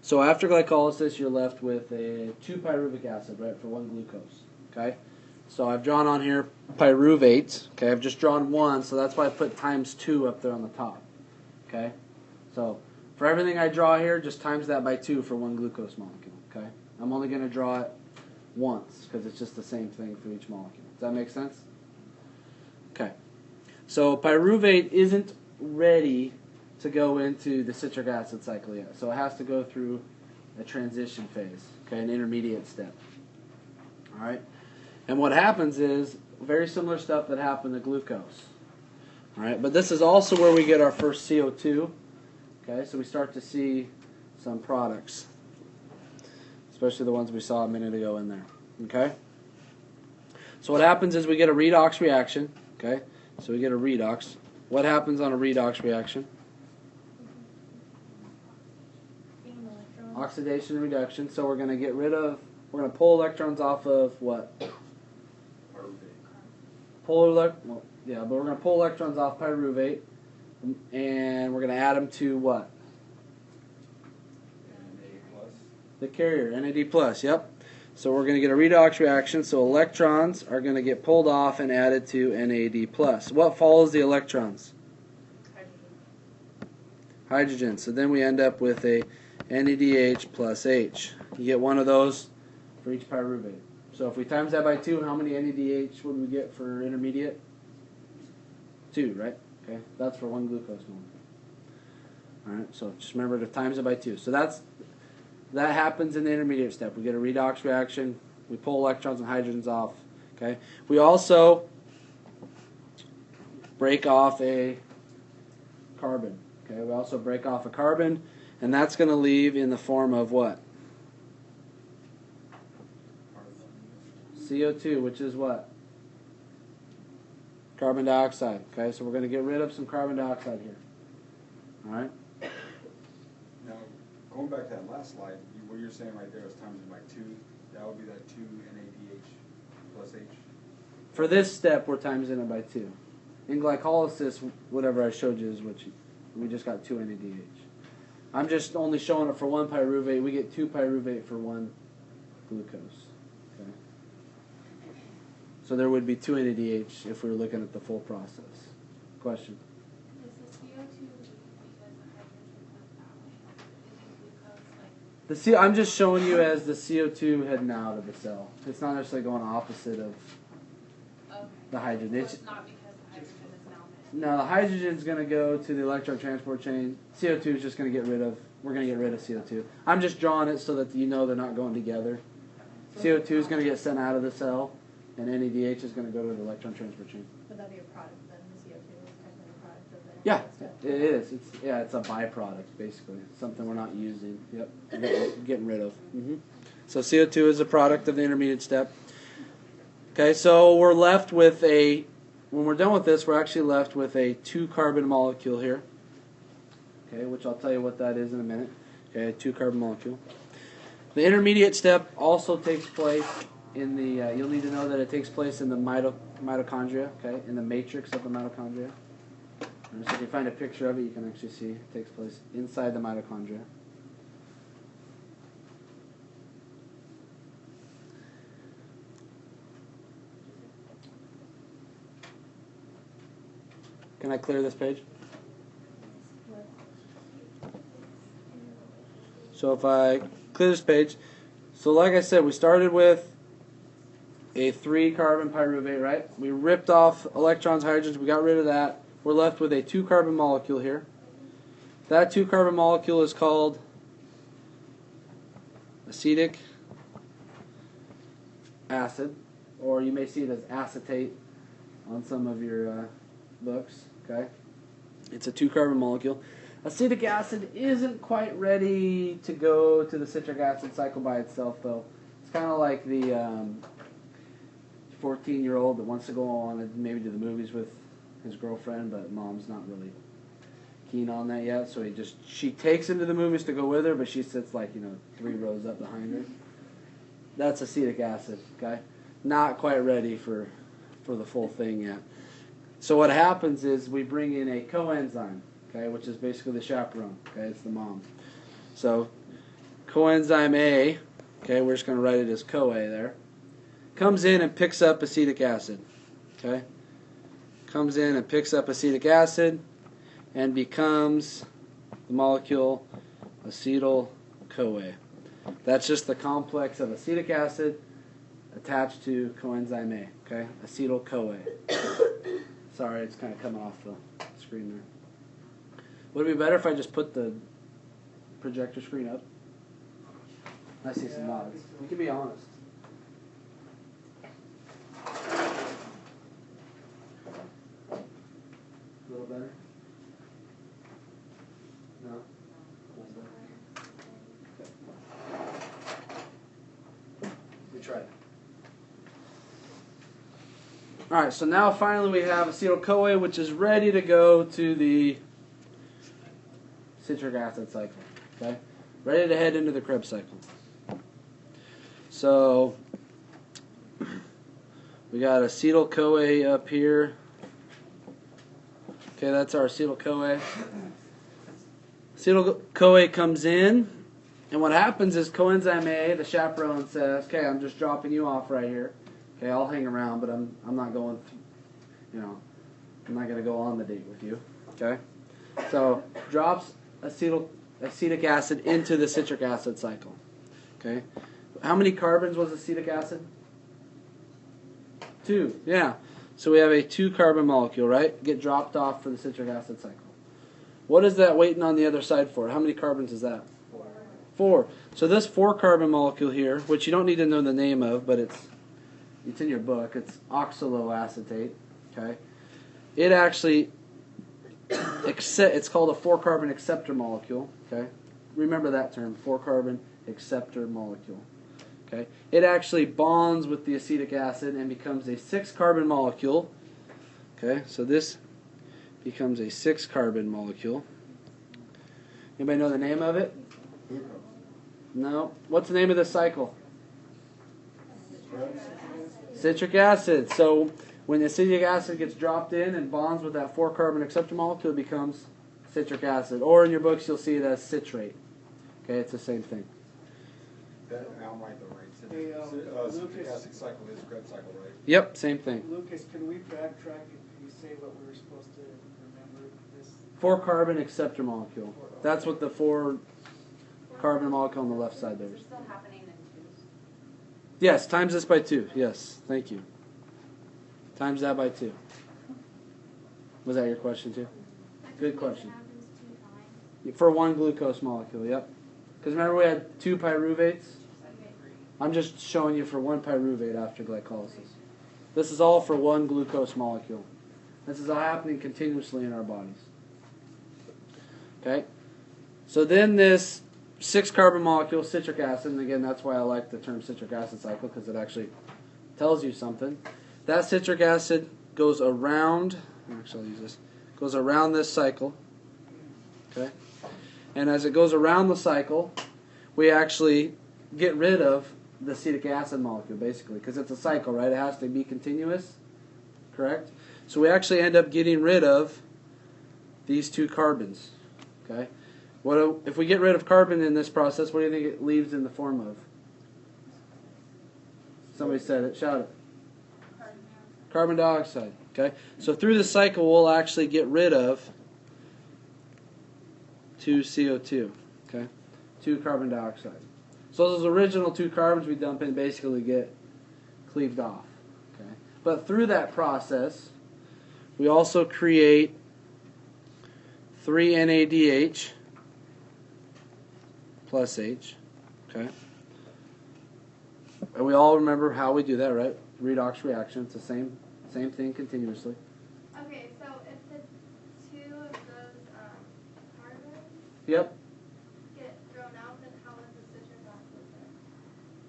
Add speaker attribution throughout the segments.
Speaker 1: So after glycolysis, you're left with a 2-pyruvic acid, right, for 1 glucose. Okay. So I've drawn on here pyruvate. Okay, I've just drawn 1, so that's why I put times 2 up there on the top. Okay. So for everything I draw here, just times that by 2 for 1 glucose molecule. Okay. I'm only going to draw it once because it's just the same thing for each molecule. Does that make sense? Okay. So pyruvate isn't ready to go into the citric acid cycle yet. So it has to go through a transition phase, okay, an intermediate step. All right? And what happens is very similar stuff that happened to glucose. All right? But this is also where we get our first CO2. Okay? So we start to see some products, especially the ones we saw a minute ago in there. Okay? So what happens is we get a redox reaction. Okay? So we get a redox. What happens on a redox reaction? Oxidation and reduction. So we're going to get rid of, we're going to pull electrons off of what? Well, yeah, but we're going to pull electrons off pyruvate, and we're going to add them to what?
Speaker 2: NAD+.
Speaker 1: The carrier, NAD+, yep. So we're going to get a redox reaction, so electrons are going to get pulled off and added to NAD+. What follows the electrons? Hydrogen. So then we end up with a NADH plus H. You get one of those for each pyruvate. So if we times that by 2, how many NADH would we get for intermediate? 2, right? Okay, that's for 1 glucose molecule. All right, so just remember to times it by 2. So that happens in the intermediate step. We get a redox reaction. We pull electrons and hydrogens off. Okay. We also break off a carbon. Okay. We also break off a carbon, and that's going to leave in the form of what? CO2, which is what? Carbon dioxide. Okay, so we're going to get rid of some carbon dioxide here. All right?
Speaker 2: Now, going back to that last slide, what you're saying right there is times it by 2. That would be that 2 NADH plus H.
Speaker 1: For this step, we're timesing it by 2. In glycolysis, whatever I showed you is what we just got 2 NADH. I'm just only showing it for 1 pyruvate. We get 2 pyruvate for 1 glucose. Okay. So there would be 2 NADH if we were looking at the full process. Question?
Speaker 3: Is the CO2 because the hydrogen was out?
Speaker 1: The I'm just showing you as the CO2 heading out of the cell. It's not necessarily going opposite of the hydrogen.
Speaker 3: So it's not because the hydrogen is now missing?
Speaker 1: No, the hydrogen's going to go to the electron transport chain. CO2 is just going to get rid of, we're going to get rid of CO2. I'm just drawing it so that you know they're not going together. CO2 is going to get sent out of the cell, and NADH is going to go to the electron transport chain.
Speaker 4: Would that be a product then? The CO2 is technically a product of the...
Speaker 1: Yeah, it is. It's a byproduct, basically. It's something we're not using. Yep, getting rid of. So CO2 is a product of the intermediate step. Okay, so we're left with when we're done with this, we're actually left with a 2-carbon molecule here. Okay, which I'll tell you what that is in a minute. Okay, a 2-carbon molecule. The intermediate step also takes place in the, you'll need to know that it takes place in the mitochondria, okay, in the matrix of the mitochondria. And so if you find a picture of it, you can actually see it takes place inside the mitochondria. Can I clear this page? So if I clear this page, so like I said, we started with a 3-carbon pyruvate, right? We ripped off electrons, hydrogens, we got rid of that. We're left with a 2-carbon molecule here. That 2-carbon molecule is called acetic acid, or you may see it as acetate on some of your books, okay? It's a 2-carbon molecule. Acetic acid isn't quite ready to go to the citric acid cycle by itself, though. It's kind of like the 14-year-old that wants to go on and maybe to the movies with his girlfriend, but mom's not really keen on that yet, so she takes him to the movies to go with her, but she sits like, 3 rows up behind her. That's acetic acid, okay? Not quite ready for the full thing yet. So what happens is we bring in a coenzyme, okay, which is basically the chaperone, okay, it's the mom. So coenzyme A, okay, we're just going to write it as CoA there, comes in and picks up acetic acid. Okay? Comes in and picks up acetic acid and becomes the molecule acetyl-CoA. That's just the complex of acetic acid attached to coenzyme A. Okay? Acetyl-CoA. Sorry, it's kind of coming off the screen there. Would it be better if I just put the projector screen up? I see some nods. You can be honest. A little better? No? Okay. We tried. Alright, so now finally we have acetyl-CoA, which is ready to go to the citric acid cycle. Okay? Ready to head into the Krebs cycle. So we got acetyl-CoA up here. Okay, that's our acetyl-CoA. Acetyl-CoA comes in, and what happens is coenzyme A, the chaperone, says, "Okay, I'm just dropping you off right here. Okay, I'll hang around, but I'm not going. I'm not going to go on the date with you." Okay, so drops acetic acid into the citric acid cycle. Okay, how many carbons was acetic acid? 2. Yeah. So we have a 2-carbon molecule, right? Get dropped off for the citric acid cycle. What is that waiting on the other side for? How many carbons is that? 4. So this 4-carbon molecule here, which you don't need to know the name of, but it's in your book. It's oxaloacetate. Okay. It actually it's called a 4-carbon acceptor molecule. Okay. Remember that term, 4-carbon acceptor molecule. Okay. It actually bonds with the acetic acid and becomes a 6-carbon molecule. Okay, so this becomes a 6-carbon molecule. Anybody know the name of it? No. What's the name of this cycle? Citric acid. So when the acetic acid gets dropped in and bonds with that 4-carbon acceptor molecule, it becomes citric acid. Or in your books, you'll see it as citrate. Okay, it's the same thing.
Speaker 2: I'm right though, right?
Speaker 5: Hey,
Speaker 2: Citric
Speaker 5: Lucas.
Speaker 2: acid cycle is Krebs cycle, right?
Speaker 1: Yep, same thing.
Speaker 5: Lucas, can we backtrack and you say what we were supposed to remember this?
Speaker 1: 4-carbon acceptor molecule. That's what the 4-carbon molecule on the left side there
Speaker 3: Is
Speaker 1: is.
Speaker 3: it still happening in twos?
Speaker 1: Yes, times this by 2. Yes, thank you. Times that by 2. Was that your question too? Good question.
Speaker 3: It happens 2 times.
Speaker 1: For 1 glucose molecule, yep. Because remember we had 2 pyruvates? I'm just showing you for 1 pyruvate after glycolysis. This is all for 1 glucose molecule. This is all happening continuously in our bodies. Okay? So then this 6-carbon molecule, citric acid, and again that's why I like the term citric acid cycle, because it actually tells you something. That citric acid goes around, actually I'll use this, goes around this cycle. Okay? And as it goes around the cycle, we actually get rid of the acetic acid molecule, basically, because it's a cycle, right? It has to be continuous, correct? So we actually end up getting rid of these 2 carbons, okay? If we get rid of carbon in this process, what do you think it leaves in the form of? Somebody said it. Shout it. Carbon dioxide, okay? So through the cycle, we'll actually get rid of 2 CO2, okay? 2 carbon dioxide. So those original 2 carbons we dump in basically get cleaved off. Okay? But through that process, we also create 3 NADH plus H. Okay? And we all remember how we do that, right? Redox reaction. It's the same thing continuously.
Speaker 3: Okay, so if the 2 of those carbons
Speaker 1: Yep.
Speaker 3: get thrown out, then how is the citric acid there?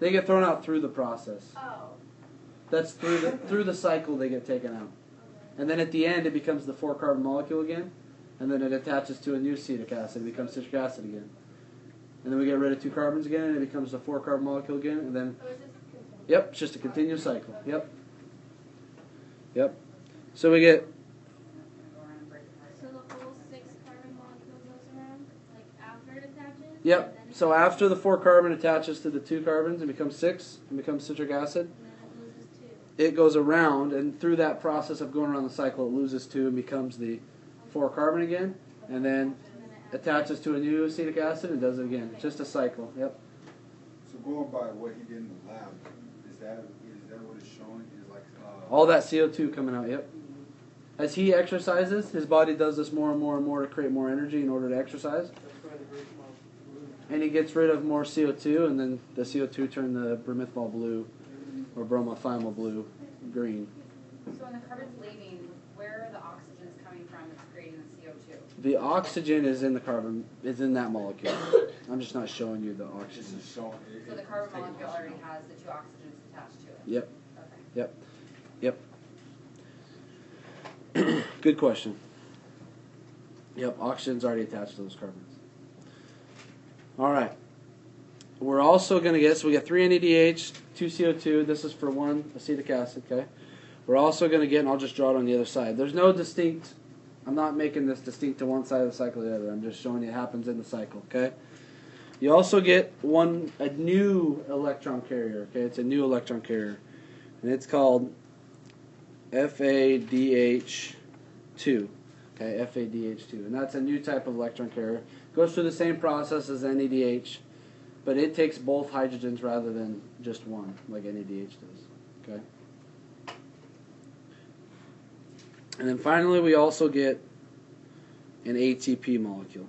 Speaker 1: They get thrown out through the process.
Speaker 3: Oh,
Speaker 1: That's through the cycle they get taken out.
Speaker 3: okay.
Speaker 1: And then at the end it becomes the 4-carbon molecule again, and then it attaches to a new acetic acid. It becomes citric acid again. And then we get rid of 2 carbons again, and it becomes the 4-carbon molecule again, and then,
Speaker 3: So it's just continuous.
Speaker 1: yep, it's just a continuous cycle. Yep. Yep. So we get,
Speaker 3: So the whole 6-carbon molecule goes around, like after it attaches?
Speaker 1: Yep.
Speaker 3: And then
Speaker 1: So after the 4 carbon attaches to the 2 carbons and becomes 6 and becomes citric acid,
Speaker 3: And then it loses 2.
Speaker 1: it goes around, and through that process of going around the cycle, it loses 2 and becomes the 4 carbon again, and then
Speaker 3: And then it
Speaker 1: attaches to a new acetic acid and does it again. It's just a cycle. Yep.
Speaker 2: So going by what he did in the lab, is that what it's showing? Is like
Speaker 1: All that CO2 coming out. Yep. As he exercises, his body does this more and more and more to create more energy in order to exercise.
Speaker 5: That's why the Bridgemont blue.
Speaker 1: And he gets rid of more CO2, and then the CO2 turn the bromethymol blue or bromothiamyl blue green.
Speaker 6: So when the carbon's leaving, where are the oxygens coming from that's creating the CO2?
Speaker 1: The oxygen is in the carbon, is in that molecule. I'm just not showing you the
Speaker 2: this
Speaker 1: oxygen.
Speaker 2: is showing.
Speaker 6: So the carbon molecule already has the 2 oxygens attached to it?
Speaker 1: Yep.
Speaker 6: Okay.
Speaker 1: Yep. Yep. Good question. Yep, oxygen's already attached to those carbons. All right. We're also going to get, so we got 3 NADH, 2 CO2. This is for 1 acetic acid, okay? We're also going to get, and I'll just draw it on the other side. There's no distinct, I'm not making this distinct to one side of the cycle or the other. I'm just showing you it happens in the cycle, okay? You also get a new electron carrier, okay? It's a new electron carrier. And it's called FADH2. Okay, FADH2. And that's a new type of electron carrier. Goes through the same process as NADH, but it takes both hydrogens rather than just one, like NADH does. Okay? And then finally we also get an ATP molecule.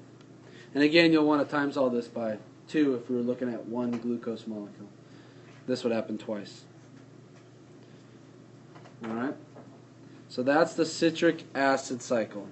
Speaker 1: And again, you'll want to times all this by 2 if we were looking at 1 glucose molecule. This would happen twice. Alright? So that's the citric acid cycle.